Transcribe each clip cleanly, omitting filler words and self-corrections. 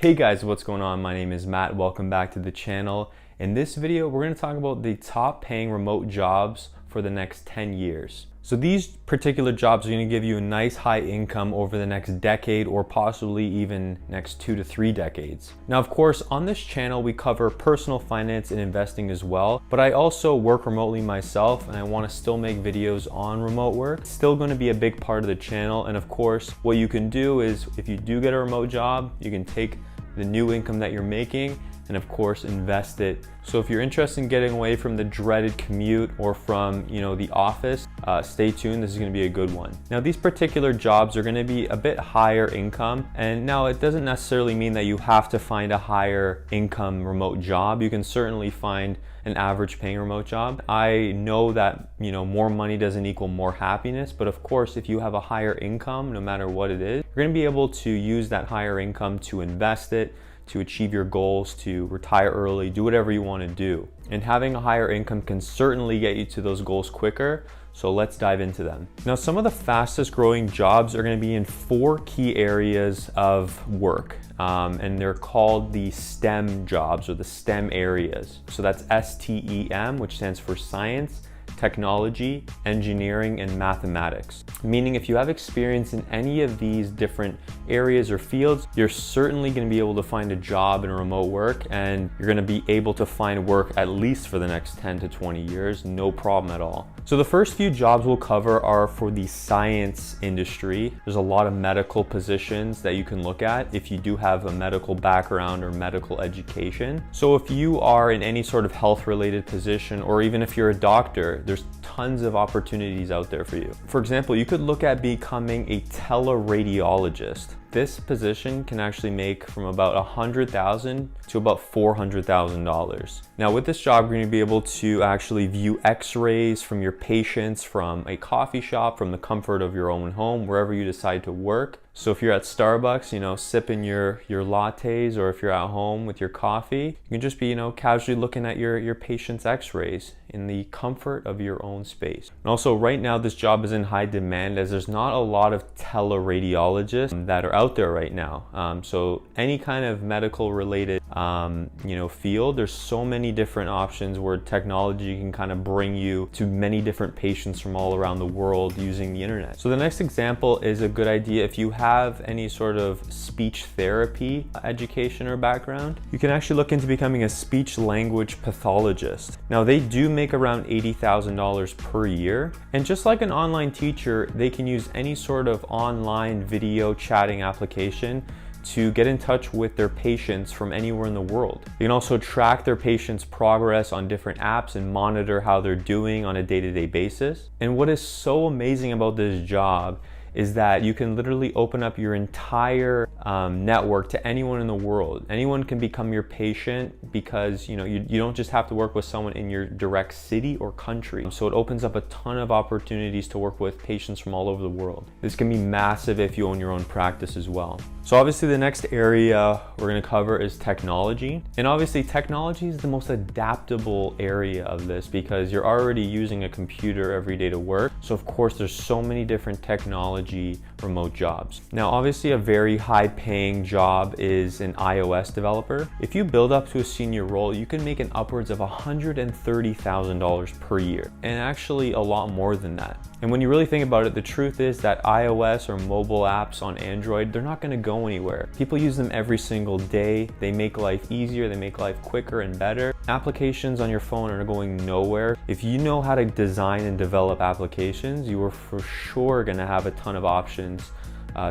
Hey guys, what's going on? My name is Matt. Welcome back to the channel. In this video, we're going to talk about the top paying remote jobs for the next 10 years. So these particular jobs are going to give you a nice high income over the next decade or possibly even next 2 to 3 decades. Now, of course, on this channel, we cover personal finance and investing as well, but I also work remotely myself and I want to still make videos on remote work. It's still going to be a big part of the channel. And of course, what you can do is if you do get a remote job, you can take the new income that you're making and of course invest it. So if you're interested in getting away from the dreaded commute or from the office, stay tuned. This is going to be a good one. Now these particular jobs are going to be a bit higher income, and now it doesn't necessarily mean that you have to find a higher income remote job. You can certainly find an average paying remote job. I know that more money doesn't equal more happiness, but of course if you have a higher income, no matter what it is, you're going to be able to use that higher income to invest it, to achieve your goals, to retire early, do whatever you want to do. And having a higher income can certainly get you to those goals quicker. So let's dive into them. Now, some of the fastest growing jobs are going to be in 4 key areas of work. And they're called the STEM jobs, or the STEM areas. So that's STEM, which stands for science, technology, engineering, and mathematics. Meaning if you have experience in any of these different areas or fields, you're certainly going to be able to find a job in remote work, and you're going to be able to find work at least for the next 10 to 20 years, no problem at all. So the first few jobs we'll cover are for the science industry. There's a lot of medical positions that you can look at if you do have a medical background or medical education. So if you are in any sort of health related position, or even if you're a doctor, there's tons of opportunities out there for you. For example, you could look at becoming a teleradiologist. This position can actually make from about $100,000 to about $400,000. Now with this job, you're going to be able to actually view x-rays from your patients from a coffee shop, from the comfort of your own home, wherever you decide to work. So if you're at Starbucks, sipping your lattes, or if you're at home with your coffee, you can just be, casually looking at your patient's x-rays in the comfort of your own space. And also right now, this job is in high demand as there's not a lot of teleradiologists that are out there right now. So any kind of medical related, field, there's so many different options where technology can kind of bring you to many different patients from all around the world using the internet. So the next example is a good idea. If you have any sort of speech therapy education or background, you can actually look into becoming a speech language pathologist. Now they do make around $80,000 per year. And just like an online teacher, they can use any sort of online video chatting application to get in touch with their patients from anywhere in the world. You can also track their patients' progress on different apps and monitor how they're doing on a day-to-day basis. And what is so amazing about this job is that you can literally open up your entire network to anyone in the world. Anyone can become your patient because you don't just have to work with someone in your direct city or country. So it opens up a ton of opportunities to work with patients from all over the world. This can be massive if you own your own practice as well. So obviously the next area we're going to cover is technology. And obviously technology is the most adaptable area of this because you're already using a computer every day to work. So of course there's so many different technology remote jobs. Now obviously a very high paying job is an iOS developer. If you build up to a senior role, you can make an upwards of $130,000 per year, and actually a lot more than that. And when you really think about it, the truth is that iOS or mobile apps on Android, they're not going to go anywhere. People use them every single day. They make life easier, they make life quicker and better. Applications on your phone are going nowhere. If you know how to design and develop applications, you are for sure going to have a ton of options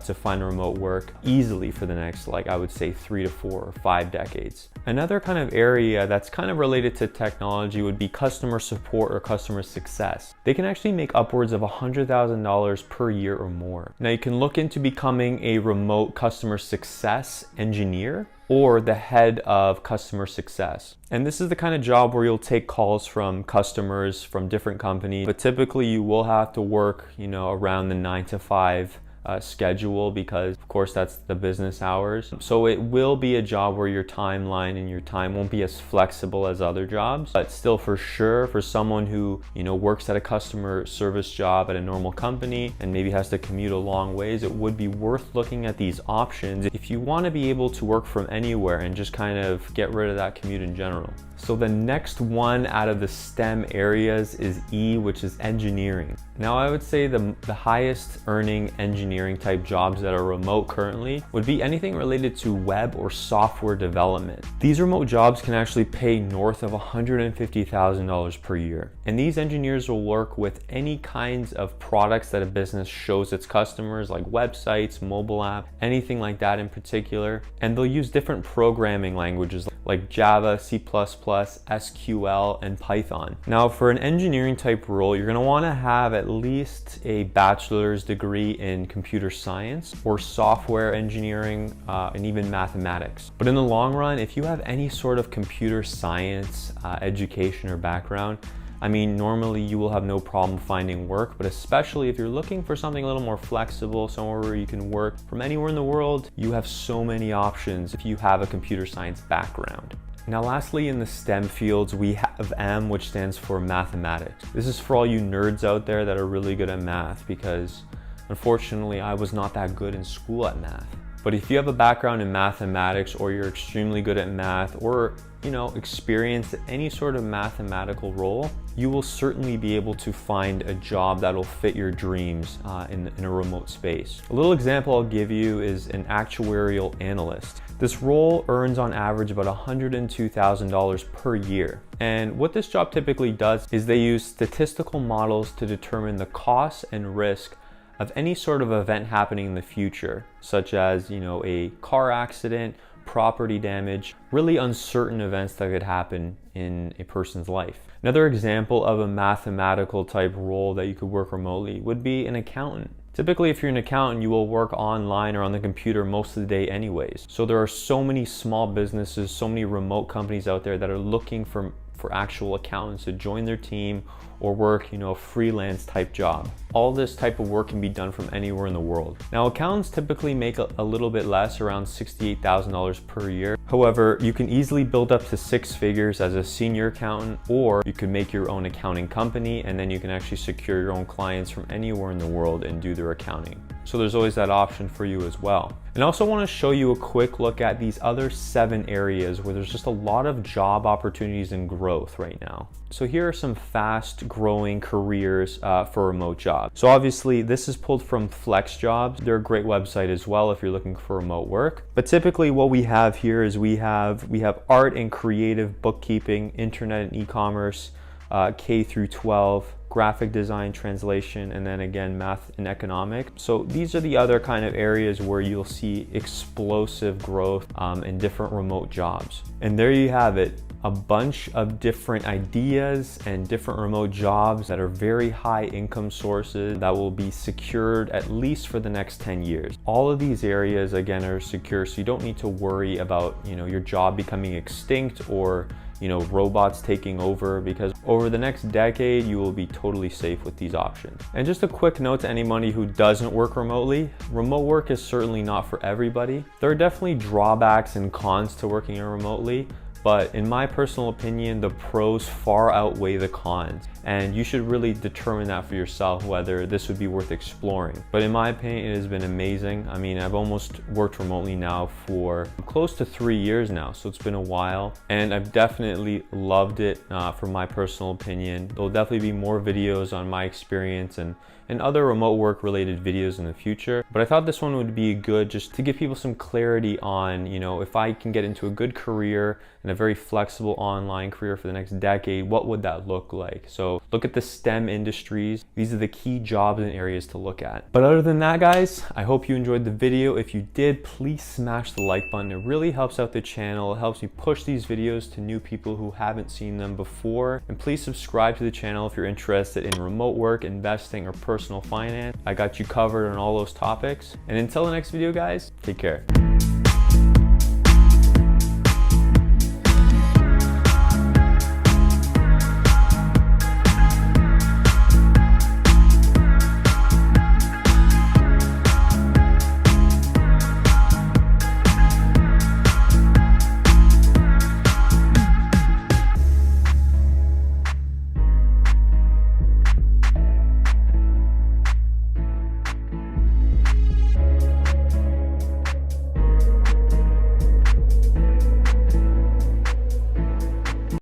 to find remote work easily for the next, I would say 3 to 4 or 5 decades. Another kind of area that's kind of related to technology would be customer support or customer success. They can actually make upwards of $100,000 per year or more. Now you can look into becoming a remote customer success engineer or the head of customer success. And this is the kind of job where you'll take calls from customers from different companies, but typically you will have to work, around the 9 to 5 schedule, because of course that's the business hours. So it will be a job where your timeline and your time won't be as flexible as other jobs, but still, for sure, for someone who, you know, works at a customer service job at a normal company and maybe has to commute a long ways, it would be worth looking at these options if you want to be able to work from anywhere and just kind of get rid of that commute in general. So the next one out of the STEM areas is E, which is engineering. Now I would say the highest earning engineering type jobs that are remote currently would be anything related to web or software development. These remote jobs can actually pay north of $150,000 per year. And these engineers will work with any kinds of products that a business shows its customers, like websites, mobile app, anything like that in particular. And they'll use different programming languages like Java, C++, SQL, and Python. Now for an engineering type role, you're gonna wanna have at least a bachelor's degree in computer science or software engineering, and even mathematics. But in the long run, if you have any sort of computer science education or background, I mean, normally you will have no problem finding work, but especially if you're looking for something a little more flexible, somewhere where you can work from anywhere in the world, you have so many options if you have a computer science background. Now lastly, in the STEM fields, we have M, which stands for mathematics. This is for all you nerds out there that are really good at math, because unfortunately I was not that good in school at math. But if you have a background in mathematics, or you're extremely good at math, or you know, experience any sort of mathematical role, you will certainly be able to find a job that'll fit your dreams in a remote space. A little example I'll give you is an actuarial analyst. This role earns on average about $102,000 per year. And what this job typically does is they use statistical models to determine the costs and risk of any sort of event happening in the future, such as, you know, a car accident, property damage, really uncertain events that could happen in a person's life. Another example of a mathematical type role that you could work remotely would be an accountant. Typically, if you're an accountant, you will work online or on the computer most of the day anyways. So there are so many small businesses, so many remote companies out there that are looking for actual accountants to join their team or work, you know, a freelance type job. All this type of work can be done from anywhere in the world. Now, accountants typically make a little bit less, around $68,000 per year. However, you can easily build up to 6 figures as a senior accountant, or you could make your own accounting company, and then you can actually secure your own clients from anywhere in the world and do their accounting. So there's always that option for you as well. And I also want to show you a quick look at these other 7 areas where there's just a lot of job opportunities and growth right now. So here are some fast growing careers for remote jobs. So obviously this is pulled from Flex Jobs. They're a great website as well if you're looking for remote work. But typically what we have here is we have art and creative, bookkeeping, internet and e-commerce, K through 12, graphic design, translation, and then again math and economics. So these are the other kind of areas where you'll see explosive growth in different remote jobs. And there you have it, a bunch of different ideas and different remote jobs that are very high income sources that will be secured at least for the next 10 years. All of these areas again are secure, so you don't need to worry about, you know, your job becoming extinct or, you know, robots taking over, because over the next decade you will be totally safe with these options. And just a quick note to anybody who doesn't work remotely, remote work is certainly not for everybody. There are definitely drawbacks and cons to working remotely, but in my personal opinion, the pros far outweigh the cons. And you should really determine that for yourself, whether this would be worth exploring. But in my opinion, it has been amazing. I mean, I've almost worked remotely now for close to 3 years now, so it's been a while. And I've definitely loved it from my personal opinion. There'll definitely be more videos on my experience and other remote work related videos in the future. But I thought this one would be good just to give people some clarity on, you know, if I can get into a good career and a very flexible online career for the next decade, what would that look like? So look at the STEM industries. These are the key jobs and areas to look at. But other than that, guys, I hope you enjoyed the video. If you did, please smash the like button. It really helps out the channel. It helps me push these videos to new people who haven't seen them before. And please subscribe to the channel if you're interested in remote work, investing, or personal finance. I got you covered on all those topics. And until the next video, guys, take care.